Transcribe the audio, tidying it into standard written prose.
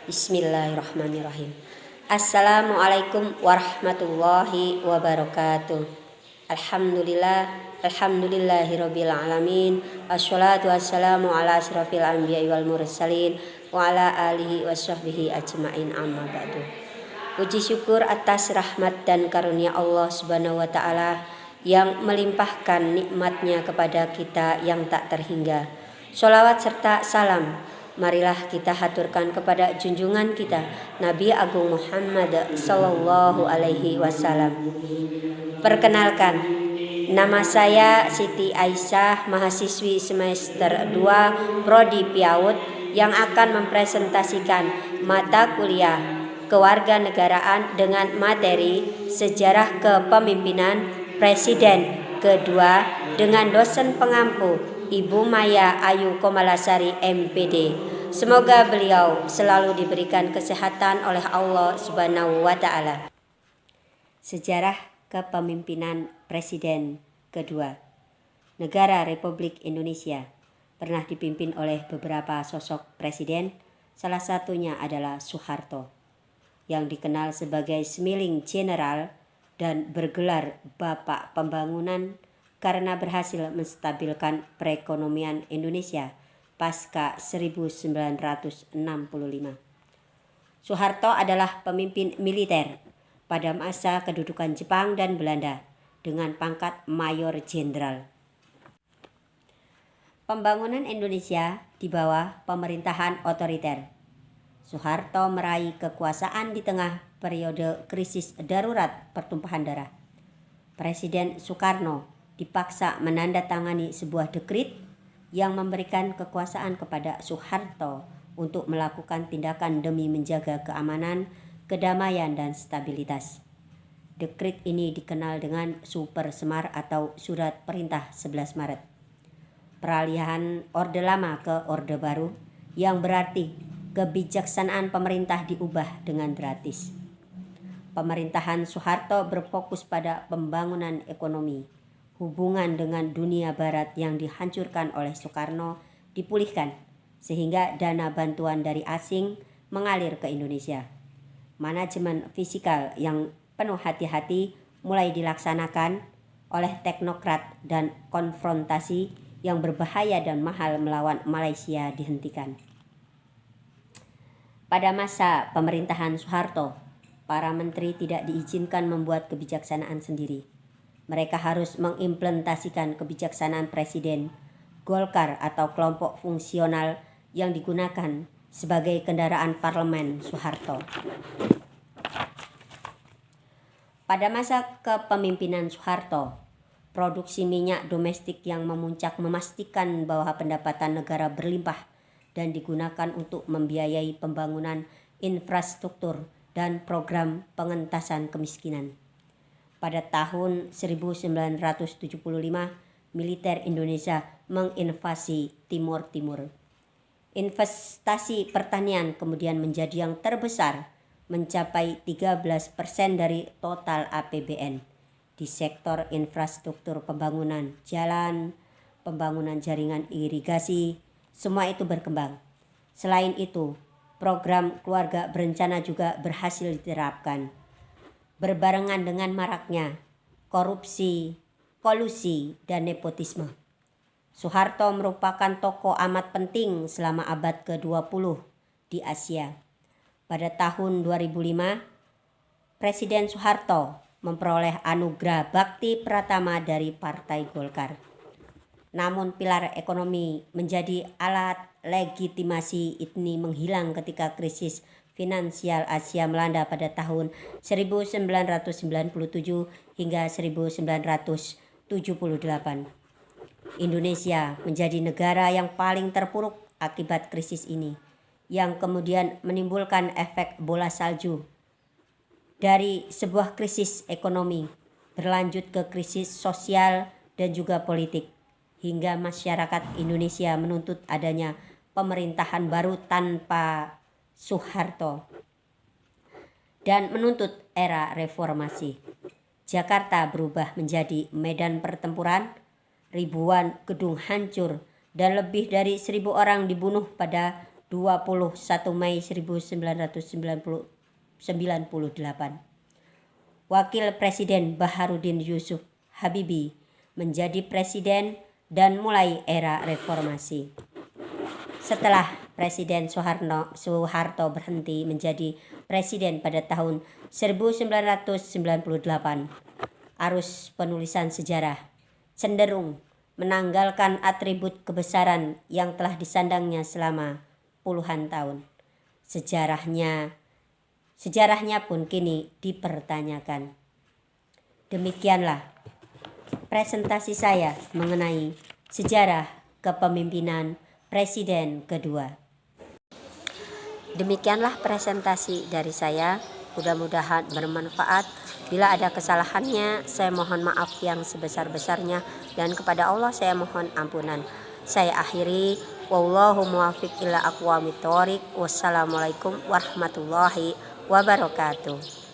Bismillahirrahmanirrahim. Assalamualaikum warahmatullahi wabarakatuh. Alhamdulillahirabbil alamin. Assalatu wassalamu ala asyrafil anbiya'i wal mursalin wa ala alihi washabbihi ajmain, amma ba'du. Puji syukur atas rahmat dan karunia Allah Subhanahu wa taala yang melimpahkan nikmatnya kepada kita yang tak terhingga. Sholawat serta salam marilah kita haturkan kepada junjungan kita Nabi Agung Muhammad Sallallahu Alaihi Wasallam. Perkenalkan, nama saya Siti Aisyah, mahasiswi semester 2 Prodi Piaud yang akan mempresentasikan mata kuliah kewarganegaraan dengan materi sejarah kepemimpinan Presiden kedua dengan dosen pengampu Ibu Maya Ayu Komalasari MPD. Semoga beliau selalu diberikan kesehatan oleh Allah Subhanahu wa taala. Sejarah kepemimpinan Presiden kedua. Negara Republik Indonesia pernah dipimpin oleh beberapa sosok presiden, salah satunya adalah Soeharto, yang dikenal sebagai Smiling General dan bergelar Bapak Pembangunan karena berhasil menstabilkan perekonomian Indonesia pasca 1965. Soeharto adalah pemimpin militer pada masa kedudukan Jepang dan Belanda dengan pangkat Mayor Jenderal. Pembangunan Indonesia di bawah pemerintahan otoriter. Soeharto meraih kekuasaan di tengah periode krisis darurat pertumpahan darah. Presiden Soekarno dipaksa menandatangani sebuah dekrit yang memberikan kekuasaan kepada Soeharto untuk melakukan tindakan demi menjaga keamanan, kedamaian, dan stabilitas. Dekrit ini dikenal dengan Super Semar atau Surat Perintah 11 Maret. Peralihan Orde Lama ke Orde Baru yang berarti kebijaksanaan pemerintah diubah dengan gratis. Pemerintahan Soeharto berfokus pada pembangunan ekonomi. Hubungan dengan dunia barat yang dihancurkan oleh Soekarno dipulihkan sehingga dana bantuan dari asing mengalir ke Indonesia. Manajemen fiskal yang penuh hati-hati mulai dilaksanakan oleh teknokrat dan konfrontasi yang berbahaya dan mahal melawan Malaysia dihentikan. Pada masa pemerintahan Soeharto, para menteri tidak diizinkan membuat kebijaksanaan sendiri. Mereka harus mengimplementasikan kebijaksanaan Presiden, Golkar atau kelompok fungsional yang digunakan sebagai kendaraan parlemen Soeharto. Pada masa kepemimpinan Soeharto, produksi minyak domestik yang memuncak memastikan bahwa pendapatan negara berlimpah dan digunakan untuk membiayai pembangunan infrastruktur dan program pengentasan kemiskinan. Pada tahun 1975, militer Indonesia menginvasi Timur Timur. Investasi pertanian kemudian menjadi yang terbesar, mencapai 13% dari total APBN di sektor infrastruktur pembangunan jalan, pembangunan jaringan irigasi, semua itu berkembang. Selain itu, program keluarga berencana juga berhasil diterapkan. Berbarengan dengan maraknya korupsi, kolusi, dan nepotisme. Soeharto merupakan tokoh amat penting selama abad ke-20 di Asia. Pada tahun 2005, Presiden Soeharto memperoleh anugerah Bakti Pratama dari Partai Golkar. Namun pilar ekonomi menjadi alat legitimasi ini menghilang ketika krisis finansial Asia melanda pada tahun 1997 hingga 1978. Indonesia menjadi negara yang paling terpuruk akibat krisis ini, yang kemudian menimbulkan efek bola salju. Dari sebuah krisis ekonomi berlanjut ke krisis sosial dan juga politik, hingga masyarakat Indonesia menuntut adanya pemerintahan baru tanpa Soeharto dan menuntut era reformasi. Jakarta berubah menjadi medan pertempuran, ribuan gedung hancur dan lebih dari 1.000 orang dibunuh pada 21 Mei 1998. Wakil Presiden Baharudin Yusuf Habibie menjadi presiden dan mulai era reformasi. Setelah Presiden Soeharto berhenti menjadi presiden pada tahun 1998, arus penulisan sejarah cenderung menanggalkan atribut kebesaran yang telah disandangnya selama puluhan tahun. Sejarahnya pun kini dipertanyakan. Demikianlah presentasi saya mengenai sejarah kepemimpinan Presiden kedua. Demikianlah presentasi dari saya. Mudah-mudahan bermanfaat. Bila ada kesalahannya, saya mohon maaf yang sebesar-besarnya, dan kepada Allah saya mohon ampunan. Saya akhiri. Wallahu muwaffiq ila aqwamit thoriq. Wassalamualaikum warahmatullahi wabarakatuh.